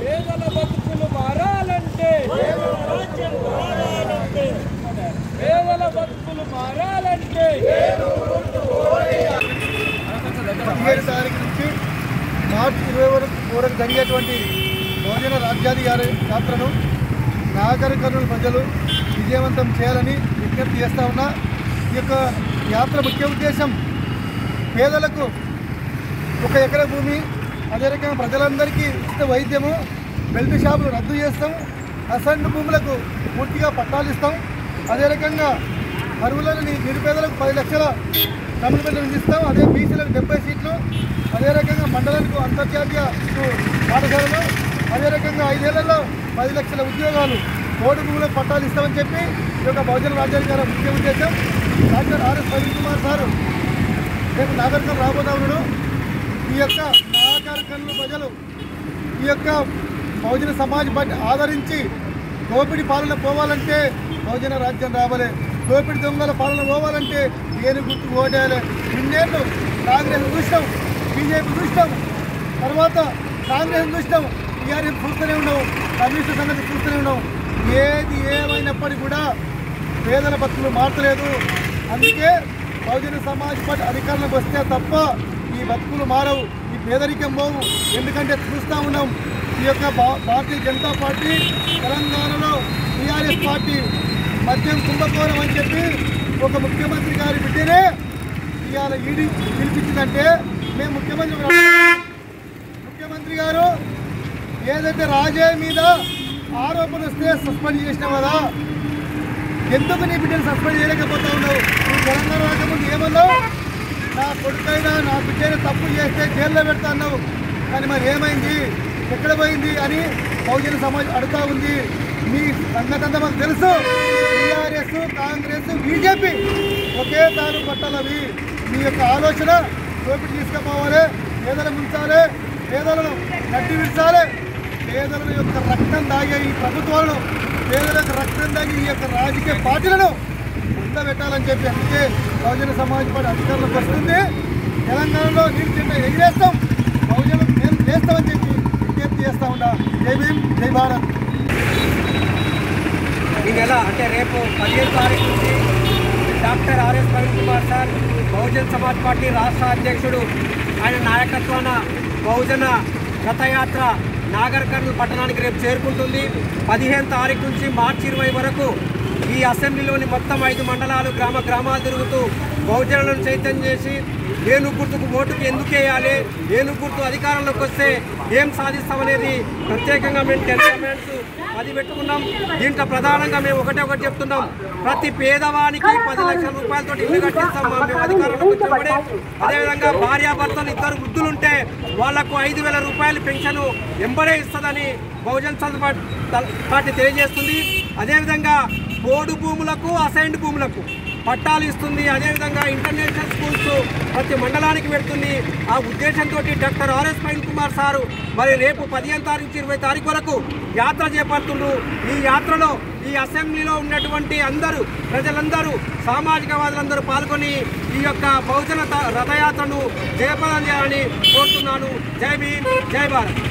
పేదల బతుకులు మారాలంటే పేదల బతుకులు మారాలంటే 17 తారీఖు నుంచి మార్చి 20 వరకు జరిగేటువంటి బహుజన రాజ్యాది యాత్రను నాగర్ కర్నూలు ప్రజలు విజయవంతం చేయాలని విజ్ఞప్తి చేస్తా ఉన్నా. ఈ యొక్క యాత్ర ముఖ్య ఉద్దేశం పేదలకు 1 ఎకరా భూమి, అదే రకంగా ప్రజలందరికీ ఉచిత వైద్యము, బెల్ట్ షాపులు రద్దు చేస్తాం, అసైన్డ్ భూములకు పూర్తిగా పట్టాలు ఇస్తాం, అదే రకంగా అర్హులని నిరుపేదలకు 10 లక్షల కమిట్మెంట్ అందిస్తాం, అదే బీసీలకు 70 సీట్లు, అదే రకంగా మండలానికి అంతర్జాతీయ పాఠశాలలు, అదే రకంగా 5 ఏళ్లలో 10 లక్షల ఉద్యోగాలు, కోడి భూములకు పట్టాలు ఇస్తామని చెప్పి ఈ యొక్క బహుజన రాజ్యాధికార ముఖ్య ఉద్దేశం. Doctor RS Praveen Kumar sir రేపు నాగర్ కర్నూలు రాబోతా ఉన్నాడు. ఈ యొక్క నాగర్ కర్నూలు ప్రజలు ఈ యొక్క బహుజన సమాజ్ పార్టీ ఆదరించి దోపిడీ పాలన పోవాలంటే బహుజన రాజ్యం రావాలి, దోపిడీ దొంగల పాలన పోవాలంటే ఏను గుర్తుకు ఓటేయాలి. ఇన్నేళ్ళు కాంగ్రెస్ చూసినాం, బీజేపీ చూసినాం, తర్వాత కాంగ్రెస్ చూసినాం, టీఆర్ఎస్ చూస్తూనే ఉన్నాం, కమ్యూనిస్ట్ సంగతి చూస్తూనే ఉన్నాం. ఏది ఏమైనప్పటికీ కూడా పేదల బతుకులు మారలేదు. అందుకే బహుజన సమాజ్ పార్టీ అధికారంలోకి వస్తే తప్ప ఈ బతుకులు మారవు, ఈ పేదరికం పోవు. ఎందుకంటే చూస్తూ ఉన్నాం, ఈ యొక్క భారతీయ జనతా పార్టీ తెలంగాణలో టీఆర్ఎస్ పార్టీ మద్యం కుంభకోణం అని చెప్పి ఒక ముఖ్యమంత్రి గారి బిడ్డనే ఇవాళ ఈడీ పిలిపించిందంటే మేము ముఖ్యమంత్రి గారు ఏదైతే రాజే మీద ఆరోపణ వస్తే సస్పెండ్ చేసినావు కదా, ఎందుకు నీ బిడ్డను సస్పెండ్ చేయలేకపోతా ఉన్నావు? నువ్వు తెలంగాణ రాకముందు ఏమన్నావు? నా కొడుకైనా నా బిడ్డైనా తప్పు చేస్తే జైల్లో పెడతా అన్నావు. కానీ మరి ఏమైంది, ఎక్కడ పోయింది అని బహుజన సమాజ్ అడుగుతూ ఉంది. మీ సంగతంతా మాకు తెలుసు. టీఆర్ఎస్, కాంగ్రెస్, బీజేపీ ఒకే తాను పట్టాలవి. మీ యొక్క ఆలోచన దోపిడీ తీసుకుపోవాలి, పేదలను ఉంచాలి, పేదలను గడ్డి విడిచాలి, పేదల యొక్క రక్తం దాగే ఈ ప్రభుత్వాలను, పేదలకు రక్తం దాగి ఈ యొక్క రాజకీయ పార్టీలను పెట్టాలని చెప్పి అందుకే బహుజన సమాజ్ పార్టీ అధికారంలోకి వస్తుంది. తెలంగాణలో నీళ్ళు జెండా ఎగిరేస్తాం, బహుజనం మేము చేస్తామని చెప్పి విజ్ఞప్తి చేస్తూ ఉంటా. జై భీమ్, జై భారత్. ఈ నెల అంటే రేపు 15 తారీఖు నుంచి doctor RS Praveen Kumar sir Bahujan Samaj party రాష్ట్ర అధ్యక్షుడు, ఆయన నాయకత్వాన బహుజన రథయాత్ర నాగర్ కర్నూలు పట్టణానికి రేపు చేరుకుంటుంది. 15 తారీఖు నుంచి మార్చి 20 వరకు ఈ అసెంబ్లీలోని మొత్తం 5 మండలాలు గ్రామాలు తిరుగుతూ బహుజనులను చైతన్యం చేసి ఏనుగు గుర్తుకు ఓటుకు ఎందుకు వేయాలి, ఏనుగు గుర్తు అధికారంలోకి వస్తే ఏం సాధిస్తామనేది ప్రత్యేకంగా మేము 10 కమెంట్స్ అది పెట్టుకున్నాం. దీంట్లో ప్రధానంగా మేము ఒకటి చెప్తున్నాం, ప్రతి పేదవానికి 10 లక్షల రూపాయలతో ఇల్లు కట్టిస్తాం మేము అధికారంలోకి వచ్చినప్పుడే. అదేవిధంగా భార్యాభర్తలు 2 వృద్ధులుంటే వాళ్లకు 5,000 రూపాయలు పెన్షన్ ఎంబడే ఇస్తుందని బహుజన్ సమాజ్ పార్టీ తెలియజేస్తుంది. అదేవిధంగా పోడు భూములకు, అసైన్డ్ భూములకు పట్టాలు ఇస్తుంది. అదేవిధంగా ఇంటర్నేషనల్ స్కూల్స్ ప్రతి మండలానికి పెడుతుంది. ఆ ఉద్దేశంతో doctor RS Praveen Kumar sir మరి రేపు 15 తారీఖు నుంచి 20 తారీఖు వరకు యాత్ర చేపడుతుండ్రు. ఈ యాత్రలో ఈ అసెంబ్లీలో ఉన్నటువంటి ప్రజలందరూ, సామాజికవాదులందరూ పాల్గొని ఈ యొక్క బహుజన రథయాత్రను జయప్రదం చేయాలని కోరుతున్నాను. జై భీమ్, జై భారత్.